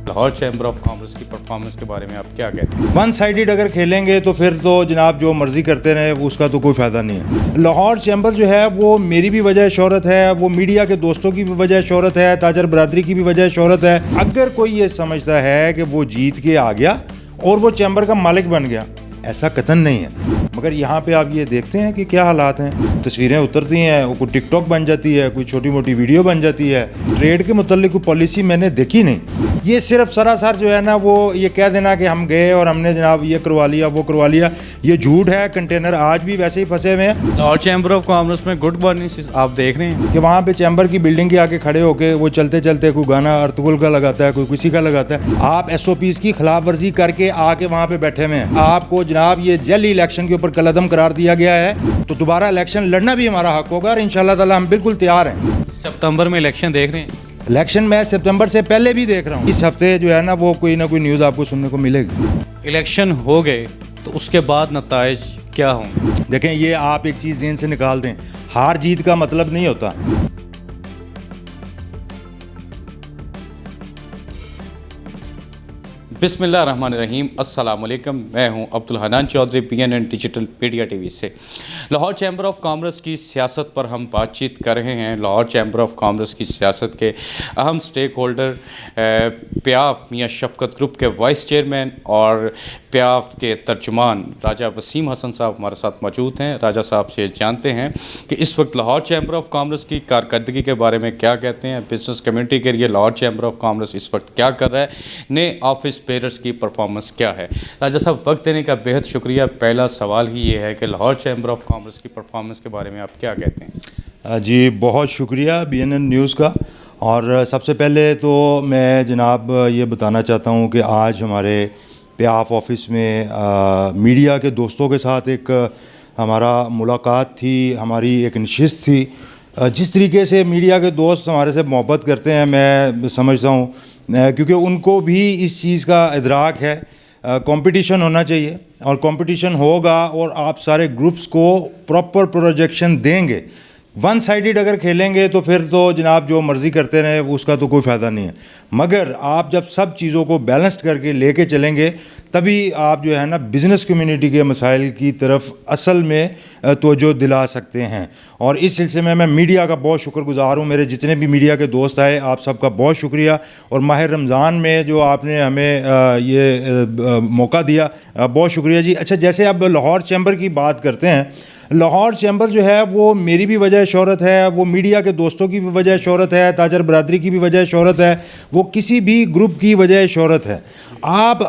Lahore chamber of commerce की performance के बारे में आप क्या कहते हैं? वन साइडेड अगर खेलेंगे तो फिर तो जनाब जो मर्ज़ी करते रहे उसका तो कोई फ़ायदा नहीं है। लाहौर चैम्बर जो है वो मेरी भी वजह शोहरत है, वो मीडिया के दोस्तों की भी वजह शोहरत है, ताजर बरादरी की भी वजह शोहरत है। अगर कोई ये समझता है कि वो जीत के आ गया और वो चैम्बर का मालिक बन गया, ऐसा कतन नहीं है। मगर यहाँ पे आप ये देखते हैं कि क्या हालात हैं। तस्वीरें उतरती हैं, कोई टिकटॉक बन जाती है, कोई छोटी मोटी वीडियो बन जाती है। ट्रेड के मुतल्लिक कोई पॉलिसी मैंने देखी नहीं। ये सिर्फ सरासर जो है ना वो ये कह देना कि हम गए और हमने जनाब ये करवा लिया वो करवा लिया, ये झूठ है। कंटेनर आज भी वैसे ही फंसे हुए हैं। लाहौर चैम्बर ऑफ कॉमर्स में गुड मॉर्निंग आप देख रहे हैं कि वहाँ पे चैम्बर की बिल्डिंग के आके खड़े होके वो चलते चलते कोई गाना अर्तुगरुल का लगाता है, कोई किसी का लगाता है। आप SOPs की खिलाफ वर्जी करके आके वहाँ पे बैठे हुए हैं। आपको जनाब ये जल्दी इलेक्शन के ऊपर कलअदम करार दिया गया है, तो दोबारा इलेक्शन लड़ना भी हमारा हक होगा और इंशाल्लाह ताला हम बिल्कुल तैयार हैं। सितंबर में इलेक्शन देख रहे हैं? इलेक्शन मैं सितंबर से पहले भी देख रहा हूँ। इस हफ्ते जो है ना वो कोई ना कोई न्यूज़ आपको सुनने को मिलेगी। इलेक्शन हो गए तो उसके बाद नताइज क्या होंगे? देखें, ये आप एक चीज़ ज़हन से निकाल दें, हार जीत का मतलब नहीं होता। बिस्मिल्लाहिर्रहमानिर्रहीम, अस्सलाम वालेकुम। मैं हूं Abdul Hanan Chaudhry, PNN digital media TV से। लाहौर चैम्बर ऑफ कॉमर्स की सियासत पर हम बातचीत कर रहे हैं। लाहौर चैम्बर ऑफ कॉमर्स की सियासत के अहम स्टेक होल्डर प्याफ मियाँ शफकत ग्रुप के वाइस चेयरमैन और प्याफ के तर्जुमान राजा वसीम हसन साहब हमारे साथ मौजूद हैं। राजा साहब से जानते हैं कि इस वक्त लाहौर चैम्बर ऑफ कॉमर्स की कारकर्दगी के बारे में क्या कहते हैं, बिजनेस कम्युनिटी के लिए लाहौर चैम्बर ऑफ कॉमर्स इस वक्त क्या कर रहा है, नए ऑफिस बेयरर्स की परफॉर्मेंस क्या है। राजा साहब, वक्त देने का बेहद शुक्रिया। पहला सवाल ही ये है कि लाहौर चैम्बर ऑफ कॉमर्स की परफॉर्मेंस के बारे में आप क्या कहते हैं? जी, बहुत शुक्रिया BNN न्यूज़ का। और सबसे पहले तो मैं जनाब ये बताना चाहता हूँ कि आज हमारे प्याफ ऑफिस में मीडिया के दोस्तों के साथ एक हमारा मुलाकात थी, हमारी एक नशिस्त थी। जिस तरीके से मीडिया के दोस्त हमारे से मोहब्बत करते हैं, मैं समझता हूँ क्योंकि उनको भी इस चीज़ का इदराक है। कंपटीशन होना चाहिए और कंपटीशन होगा और आप सारे ग्रुप्स को प्रॉपर प्रोजेक्शन देंगे। वन साइडेड अगर खेलेंगे तो फिर तो जनाब जो मर्ज़ी करते रहे उसका तो कोई फ़ायदा नहीं है। मगर आप जब सब चीज़ों को बैलेंस्ड करके लेके चलेंगे तभी आप जो है ना बिज़नेस कम्युनिटी के मसाइल की तरफ असल में तवज्जो दिला सकते हैं। और इस सिलसिले में मैं मीडिया का बहुत शुक्रगुज़ार हूँ। मेरे जितने भी मीडिया के दोस्त आए, आप सबका बहुत शुक्रिया। और माह रमज़ान में जो आपने हमें ये मौका दिया, बहुत शुक्रिया जी। अच्छा, जैसे अब लाहौर चैम्बर की बात करते हैं, लाहौर चैम्बर जो है वो मेरी भी वजह शोहरत है, वो मीडिया के दोस्तों की भी वजह शोहरत है, ताजर बरादरी की भी वजह शोहरत है, वो किसी भी ग्रुप की वजह शोहरत है। आप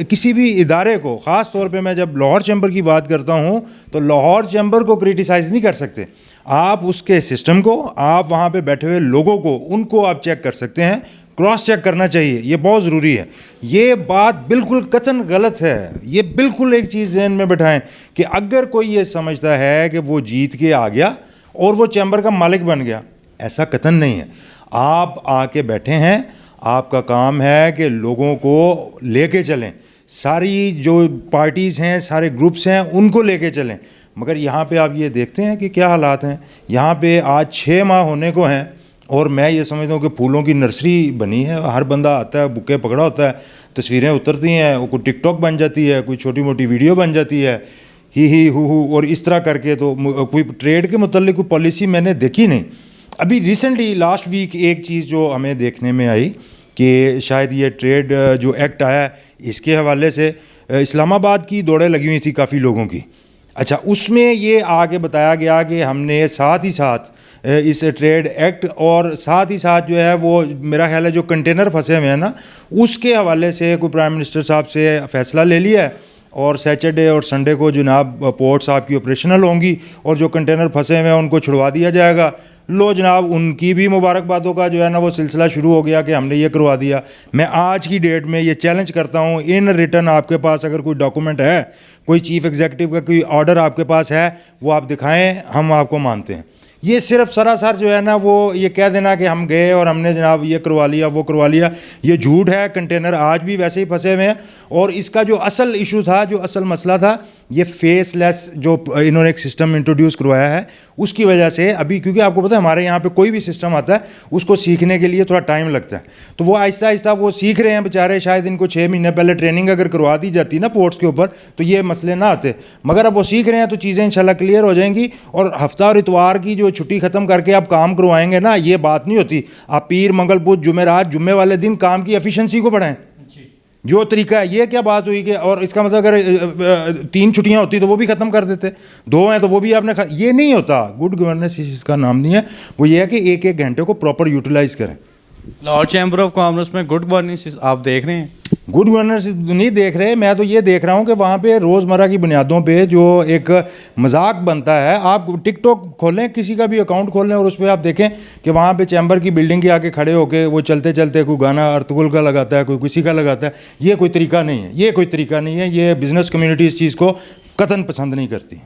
किसी भी इदारे को, ख़ास तौर पे मैं जब लाहौर चैम्बर की बात करता हूँ तो लाहौर चैम्बर को क्रिटिसाइज़ नहीं कर सकते। आप उसके सिस्टम को, आप वहाँ पे बैठे हुए लोगों को, उनको आप चेक कर सकते हैं, क्रॉस चेक करना चाहिए। ये बहुत ज़रूरी है। ये बात बिल्कुल कतन गलत है। ये बिल्कुल एक चीज़ ज़हन में बिठाएं कि अगर कोई ये समझता है कि वो जीत के आ गया और वो चैम्बर का मालिक बन गया, ऐसा कतन नहीं है। आप आके बैठे हैं, आपका काम है कि लोगों को लेके चलें, सारी जो पार्टीज़ हैं, सारे ग्रुप्स हैं, उनको लेके चलें। मगर यहाँ पे आप ये देखते हैं कि क्या हालात हैं। यहाँ पे आज 6 माह होने को हैं और मैं ये समझता हूँ कि फूलों की नर्सरी बनी है। हर बंदा आता है, बुके पकड़ा होता है, तस्वीरें उतरती हैं, कोई टिकटॉक बन जाती है, कोई छोटी मोटी वीडियो बन जाती है, ही हु और इस तरह करके। तो कोई ट्रेड के मुतल्लिक कोई पॉलिसी मैंने देखी नहीं। अभी रिसेंटली लास्ट वीक एक चीज़ जो हमें देखने में आई कि शायद ये ट्रेड जो एक्ट आया इसके हवाले से इस्लामाबाद की दौड़ें लगी हुई थी काफ़ी लोगों की। अच्छा, उसमें ये आगे बताया गया कि हमने साथ ही साथ इस ट्रेड एक्ट और साथ ही साथ जो है वो मेरा ख्याल है जो कंटेनर फंसे हुए हैं ना, उसके हवाले से कोई प्राइम मिनिस्टर साहब से फ़ैसला ले लिया है और सैटरडे और संडे को जनाब पोर्ट्स आपकी ऑपरेशनल होंगी और जो कंटेनर फंसे हुए हैं उनको छुड़वा दिया जाएगा। लो जनाब, उनकी भी मुबारकबादों का जो है ना वो सिलसिला शुरू हो गया कि हमने ये करवा दिया। मैं आज की डेट में ये चैलेंज करता हूँ, इन रिटर्न आपके पास अगर कोई डॉक्यूमेंट है, कोई चीफ़ एग्जीक्यूटिव का कोई ऑर्डर आपके पास है, वो आप दिखाएं, हम आपको मानते हैं। ये सिर्फ सरासर जो है ना वो ये कह देना कि हम गए और हमने जनाब ये करवा लिया वो करवा लिया, ये झूठ है। कंटेनर आज भी वैसे ही फंसे हुए हैं और इसका जो असल इशू था, जो असल मसला था, ये फेसलेस जो इन्होंने एक सिस्टम इंट्रोड्यूस करवाया है उसकी वजह से अभी, क्योंकि आपको पता है हमारे यहाँ पे कोई भी सिस्टम आता है उसको सीखने के लिए थोड़ा टाइम लगता है, तो वो आहिस्ता आहिस्ता वो सीख रहे हैं बेचारे। शायद इनको 6 महीने पहले ट्रेनिंग अगर करवा दी जाती ना पोर्ट्स के ऊपर तो ये मसले ना आते, मगर अब वो सीख रहे हैं तो चीज़ें इंशाल्लाह क्लियर हो जाएंगी। और हफ्ता और इतवार की जो छुट्टी ख़त्म करके आप काम करवाएंगे ना, ये बात नहीं होती। आप पीर मंगल बुध जुमेरात जुम्मे वाले दिन काम की एफिशिएंसी को बढ़ाएं, जो तरीका है। ये क्या बात हुई कि, और इसका मतलब अगर 3 छुट्टियां होती तो वो भी ख़त्म कर देते, 2 हैं तो वो भी आपने ये नहीं होता। गुड गवर्नेंस इसका नाम नहीं है, वो ये है कि एक एक घंटे को प्रॉपर यूटिलाइज करें। लाहौर चैम्बर ऑफ कॉमर्स में गुड गवर्नेंस आप देख रहे हैं? गुड गवर्नेंस नहीं देख रहे, मैं तो ये देख रहा हूँ कि वहाँ पे रोज़मर्रा की बुनियादों पे जो एक मजाक बनता है। आप टिकटॉक खोलें, किसी का भी अकाउंट खोलें और उस पर आप देखें कि वहाँ पे चैम्बर की बिल्डिंग के आगे खड़े होकर वो चलते चलते कोई गाना अर्तुगरुल का लगाता है, कोई किसी का लगाता है। ये कोई तरीका नहीं है, ये कोई तरीका नहीं है। ये बिज़नेस कम्युनिटी इस चीज़ को कतन पसंद नहीं करती।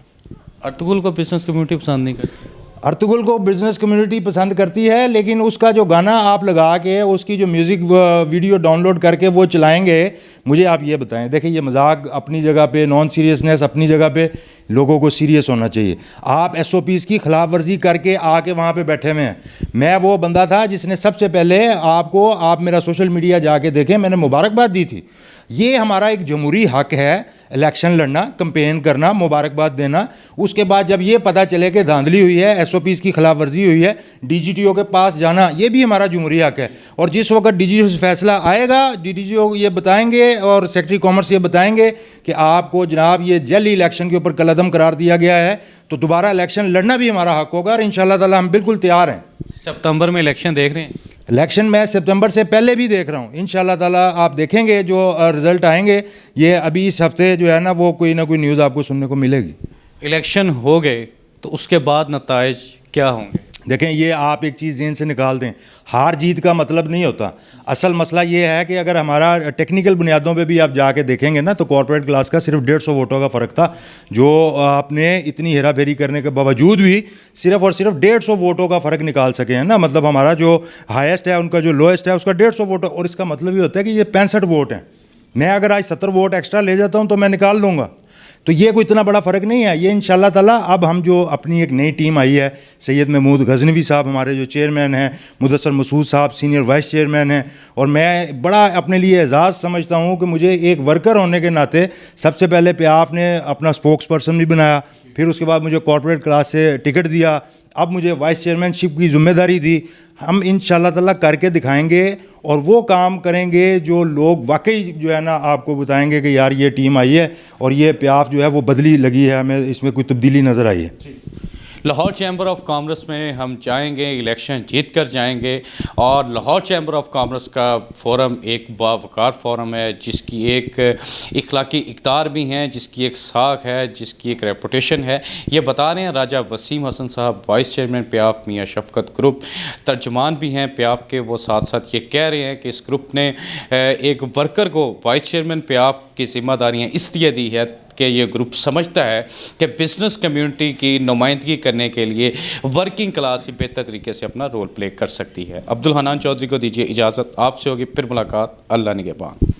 अर्तुगरुल को बिजनेस कम्युनिटी पसंद नहीं करती? अर्तुगरुल को बिज़नेस कम्युनिटी पसंद करती है, लेकिन उसका जो गाना आप लगा के उसकी जो म्यूज़िक वीडियो डाउनलोड करके वो चलाएंगे, मुझे आप ये बताएं। देखिए, ये मजाक अपनी जगह पे, नॉन सीरियसनेस अपनी जगह पे, लोगों को सीरियस होना चाहिए। आप SOPs की खिलाफ वर्जी करके आके वहाँ पे बैठे हुए हैं। मैं वो बंदा था जिसने सबसे पहले आपको, आप मेरा सोशल मीडिया जाके देखें, मैंने मुबारकबाद दी थी। ये हमारा एक जमहूरी हक है, इलेक्शन लड़ना, कंपेन करना, मुबारकबाद देना। उसके बाद जब ये पता चले कि धांधली हुई है, SOPs की खिलाफ वर्जी हुई है, DGTO के पास जाना, ये भी हमारा जमहूरी हक है। और जिस वक्त DGTO से फैसला आएगा, DGTO ये बताएंगे और सेक्रेटरी कॉमर्स ये बताएंगे कि आपको जनाब ये जल्दी इलेक्शन के ऊपर कलअदम करार दिया गया है, तो दोबारा इलेक्शन लड़ना भी हमारा हक होगा। और इंशाल्लाह ताला हम बिल्कुल तैयार हैं। सितंबर में इलेक्शन देख रहे हैं? इलेक्शन मैं सितंबर से पहले भी देख रहा हूँ। इंशाल्लाह ताला आप देखेंगे जो रिज़ल्ट आएंगे, ये अभी इस हफ्ते जो है ना, वो कोई ना कोई न्यूज़ आपको सुनने को मिलेगी। इलेक्शन हो गए तो उसके बाद नताइज क्या होंगे? देखें, ये आप एक चीज़ ज़हन से निकाल दें, हार जीत का मतलब नहीं होता। असल मसला ये है कि अगर हमारा टेक्निकल बुनियादों पे भी आप जाके देखेंगे ना, तो कॉर्पोरेट क्लास का सिर्फ 150 वोटों का फ़र्क था, जो आपने इतनी हेरा फेरी करने के बावजूद भी सिर्फ और सिर्फ 150 वोटों का फ़र्क निकाल सके हैं ना। मतलब हमारा जो हाईएस्ट है उनका जो लोएस्ट है उसका 150 वोट, और इसका मतलब ये होता है कि ये 65 वोट हैं। मैं अगर आज 70 वोट एक्स्ट्रा ले जाता हूँ तो मैं निकाल लूँगा, तो ये कोई इतना बड़ा फ़र्क नहीं है। ये इंशाल्लाह ताला अब हम जो अपनी एक नई टीम आई है, सैयद महमूद गजनवी साहब हमारे जो चेयरमैन हैं, मुदस्सर मसूद साहब सीनियर वाइस चेयरमैन हैं, और मैं बड़ा अपने लिए एजाज़ समझता हूँ कि मुझे एक वर्कर होने के नाते सबसे पहले प्याफ ने अपना स्पोक्स पर्सन भी बनाया, फिर उसके बाद मुझे कॉर्पोरेट क्लास से टिकट दिया, अब मुझे वाइस चेयरमैनशिप की जिम्मेदारी दी। हम इंशाल्लाह ताला करके दिखाएंगे और वो काम करेंगे जो लोग वाकई जो है ना आपको बताएंगे कि यार ये टीम आई है और ये प्याफ जो है वो बदली लगी है, हमें इसमें कोई तब्दीली नज़र आई है। लाहौर चैम्बर ऑफ कॉमर्स में हम चाहेंगे इलेक्शन जीत कर जाएंगे, और लाहौर चैम्बर ऑफ कॉमर्स का फोरम एक बावकार फोरम है, जिसकी एक इखलाकी इक़्तिदार भी हैं, जिसकी एक साख है, जिसकी एक रेपुटेशन है। ये बता रहे हैं राजा वसीम हसन साहब, वाइस चेयरमैन प्याफ मियाँ शफकत ग्रुप, तर्जमान भी हैं प्याफ के। वो साथ साथ ये कह रहे हैं कि इस ग्रुप ने एक वर्कर को वाइस चेयरमैन प्याफ की जिम्मेदारियाँ इसलिए दी है कि ये ग्रुप समझता है कि बिज़नेस कम्युनिटी की नुमाइंदगी करने के लिए वर्किंग क्लास ही बेहतर तरीके से अपना रोल प्ले कर सकती है। अब्दुल हनान चौधरी को दीजिए इजाज़त, आपसे होगी फिर मुलाकात। अल्लाह निगहबान।